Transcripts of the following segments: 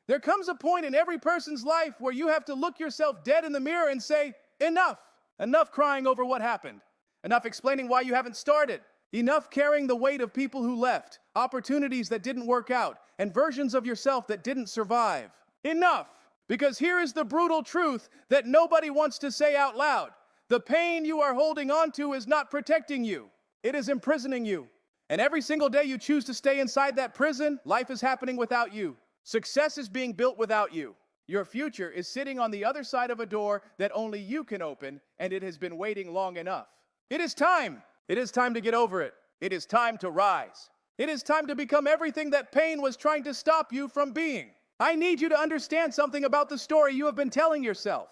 There comes a point in every person's life where you have to look yourself dead in the mirror and say, enough. Enough crying over what happened. Enough explaining why you haven't started. Enough carrying the weight of people who left, opportunities that didn't work out, and versions of yourself that didn't survive. Enough! Because here is the brutal truth that nobody wants to say out loud. The pain you are holding on to is not protecting you. It is imprisoning you. And every single day you choose to stay inside that prison, life is happening without you. Success is being built without you. Your future is sitting on the other side of a door that only you can open, and it has been waiting long enough. It is time. It is time to get over it. It is time to rise. It is time to become everything that pain was trying to stop you from being. I need you to understand something about the story you have been telling yourself.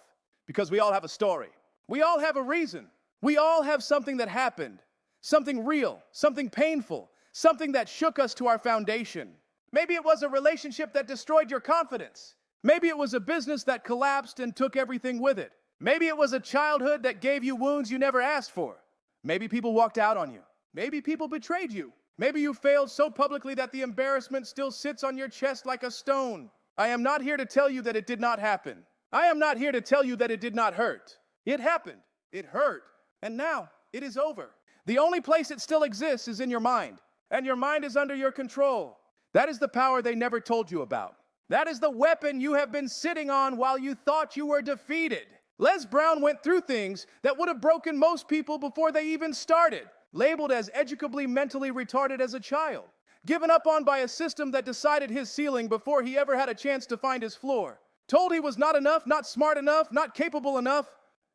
Because we all have a story. We all have a reason. We all have something that happened. Something real, something painful, something that shook us to our foundation. Maybe it was a relationship that destroyed your confidence. Maybe it was a business that collapsed and took everything with it. Maybe it was a childhood that gave you wounds you never asked for. Maybe people walked out on you. Maybe people betrayed you. Maybe you failed so publicly that the embarrassment still sits on your chest like a stone. I am not here to tell you that it did not happen. I am not here to tell you that it did not hurt. It happened. It hurt. And now it is over. The only place it still exists is in your mind. And your mind is under your control. That is the power they never told you about. That is the weapon you have been sitting on while you thought you were defeated. Les Brown went through things that would have broken most people before they even started. Labeled as educably mentally retarded as a child. Given up on by a system that decided his ceiling before he ever had a chance to find his floor. Told he was not enough, not smart enough, not capable enough.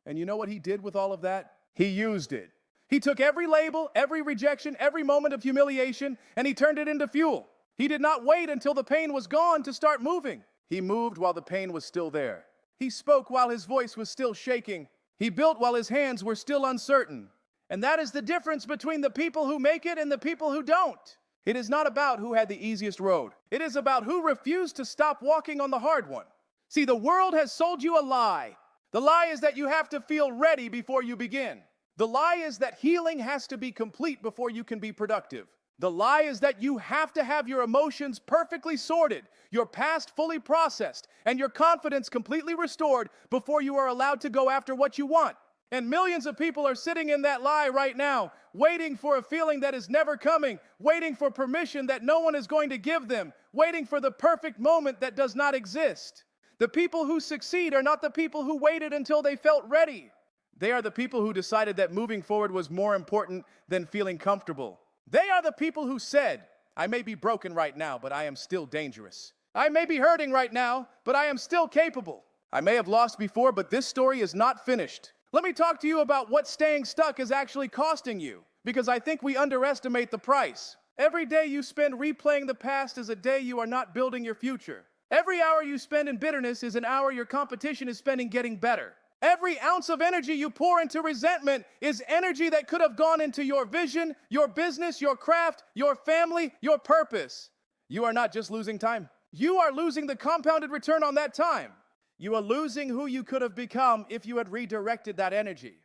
And you know what he did with all of that? He used it. He took every label, every rejection, every moment of humiliation, and he turned it into fuel. He did not wait until the pain was gone to start moving. He moved while the pain was still there. He spoke while his voice was still shaking. He built while his hands were still uncertain. And that is the difference between the people who make it and the people who don't. It is not about who had the easiest road. It is about who refused to stop walking on the hard one. See, the world has sold you a lie. The lie is that you have to feel ready before you begin. The lie is that healing has to be complete before you can be productive. The lie is that you have to have your emotions perfectly sorted, your past fully processed, and your confidence completely restored before you are allowed to go after what you want. And millions of people are sitting in that lie right now, waiting for a feeling that is never coming, waiting for permission that no one is going to give them, waiting for the perfect moment that does not exist. The people who succeed are not the people who waited until they felt ready. They are the people who decided that moving forward was more important than feeling comfortable. They are the people who said, I may be broken right now, but I am still dangerous. I may be hurting right now, but I am still capable. I may have lost before, but this story is not finished. Let me talk to you about what staying stuck is actually costing you, because I think we underestimate the price. Every day you spend replaying the past is a day you are not building your future. Every hour you spend in bitterness is an hour your competition is spending getting better. Every ounce of energy you pour into resentment is energy that could have gone into your vision, your business, your craft, your family, your purpose. You are not just losing time. You are losing the compounded return on that time. You are losing who you could have become if you had redirected that energy.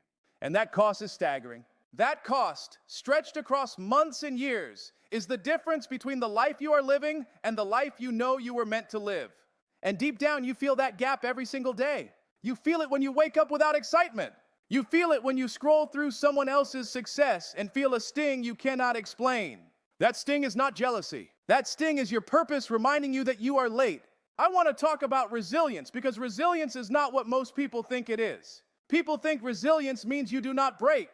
And that cost is staggering. That cost, stretched across months and years, is the difference between the life you are living and the life you know you were meant to live. And deep down, you feel that gap every single day. You feel it when you wake up without excitement. You feel it when you scroll through someone else's success and feel a sting you cannot explain. That sting is not jealousy. That sting is your purpose reminding you that you are late. I want to talk about resilience because resilience is not what most people think it is. People think resilience means you do not break.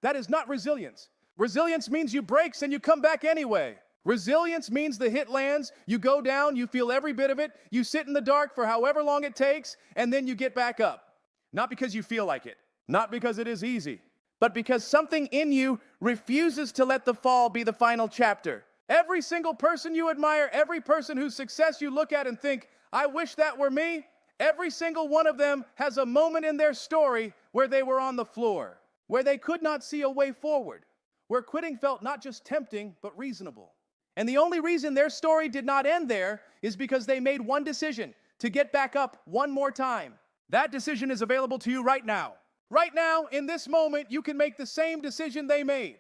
That is not resilience. Resilience means you break and you come back anyway. Resilience means the hit lands, you go down, you feel every bit of it, you sit in the dark for however long it takes, and then you get back up. Not because you feel like it, not because it is easy, but because something in you refuses to let the fall be the final chapter. Every single person you admire, every person whose success you look at and think, I wish that were me, every single one of them has a moment in their story where they were on the floor, where they could not see a way forward, where quitting felt not just tempting, but reasonable. And the only reason their story did not end there is because they made one decision, to get back up one more time. That decision is available to you right now. Right now, in this moment, you can make the same decision they made.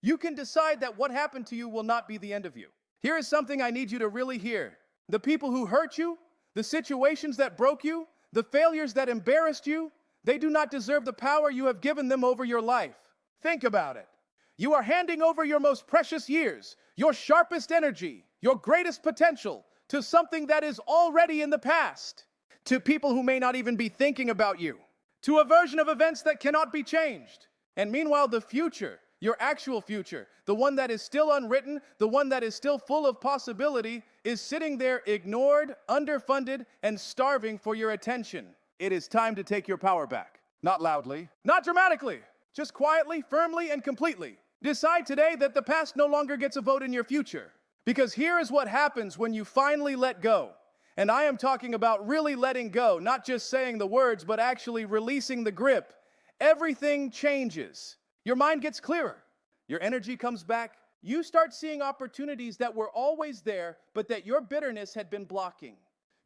You can decide that what happened to you will not be the end of you. Here is something I need you to really hear. The people who hurt you, The situations that broke you, the failures that embarrassed you, they do not deserve the power you have given them over your life. Think about it. You are handing over your most precious years, your sharpest energy, your greatest potential to something that is already in the past, to people who may not even be thinking about you, to a version of events that cannot be changed. And meanwhile, the future, your actual future, the one that is still unwritten, the one that is still full of possibility, is sitting there ignored, underfunded, and starving for your attention. It is time to take your power back. Not loudly, not dramatically, just quietly, firmly, and completely. Decide today that the past no longer gets a vote in your future. Because here is what happens when you finally let go. And I am talking about really letting go, not just saying the words, but actually releasing the grip. Everything changes. Your mind gets clearer. Your energy comes back. You start seeing opportunities that were always there, but that your bitterness had been blocking.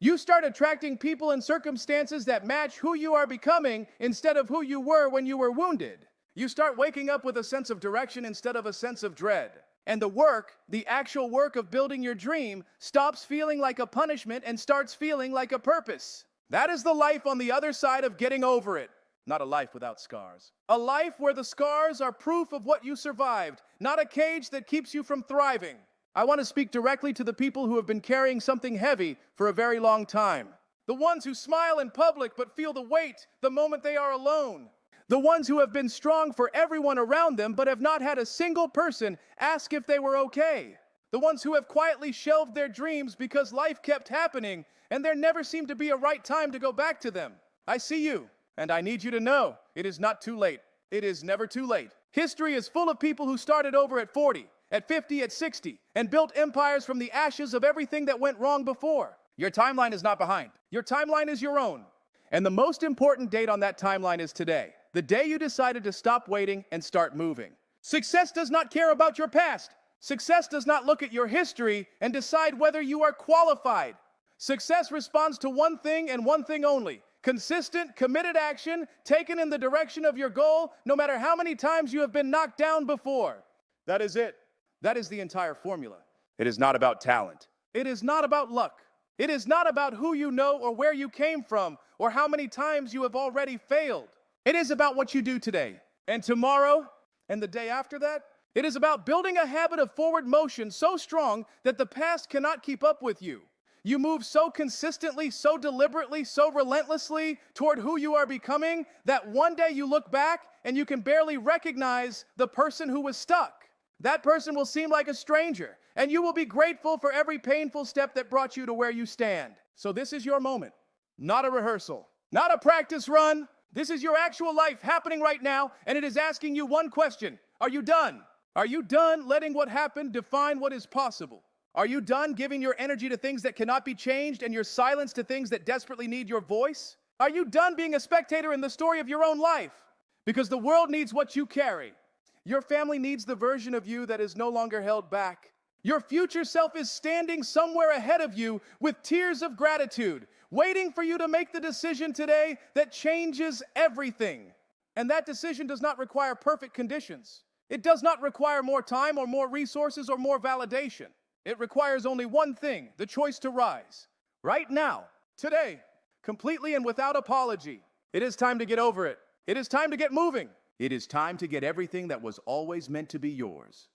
You start attracting people and circumstances that match who you are becoming instead of who you were when you were wounded. You start waking up with a sense of direction instead of a sense of dread. And the work, the actual work of building your dream, stops feeling like a punishment and starts feeling like a purpose. That is the life on the other side of getting over it. Not a life without scars. A life where the scars are proof of what you survived, not a cage that keeps you from thriving. I want to speak directly to the people who have been carrying something heavy for a very long time. The ones who smile in public but feel the weight the moment they are alone. The ones who have been strong for everyone around them but have not had a single person ask if they were okay. The ones who have quietly shelved their dreams because life kept happening and there never seemed to be a right time to go back to them. I see you, and I need you to know it is not too late. It is never too late. History is full of people who started over at 40, at 50, at 60, and built empires from the ashes of everything that went wrong before. Your timeline is not behind. Your timeline is your own. And the most important date on that timeline is today. The day you decided to stop waiting and start moving. Success does not care about your past. Success does not look at your history and decide whether you are qualified. Success responds to one thing and one thing only. Consistent, committed action taken in the direction of your goal, no matter how many times you have been knocked down before. That is it. That is the entire formula. It is not about talent. It is not about luck. It is not about who you know or where you came from or how many times you have already failed. It is about what you do today and tomorrow and the day after that. It is about building a habit of forward motion so strong that the past cannot keep up with you. You move so consistently, so deliberately, so relentlessly toward who you are becoming that one day you look back and you can barely recognize the person who was stuck. That person will seem like a stranger, and you will be grateful for every painful step that brought you to where you stand. So this is your moment, not a rehearsal, not a practice run. This is your actual life happening right now, and it is asking you one question. Are you done? Are you done letting what happened define what is possible? Are you done giving your energy to things that cannot be changed and your silence to things that desperately need your voice? Are you done being a spectator in the story of your own life? Because the world needs what you carry. Your family needs the version of you that is no longer held back. Your future self is standing somewhere ahead of you with tears of gratitude, waiting for you to make the decision today that changes everything. And that decision does not require perfect conditions. It does not require more time or more resources or more validation. It requires only one thing, the choice to rise. Right now, today, completely and without apology. It is time to get over it. It is time to get moving. It is time to get everything that was always meant to be yours.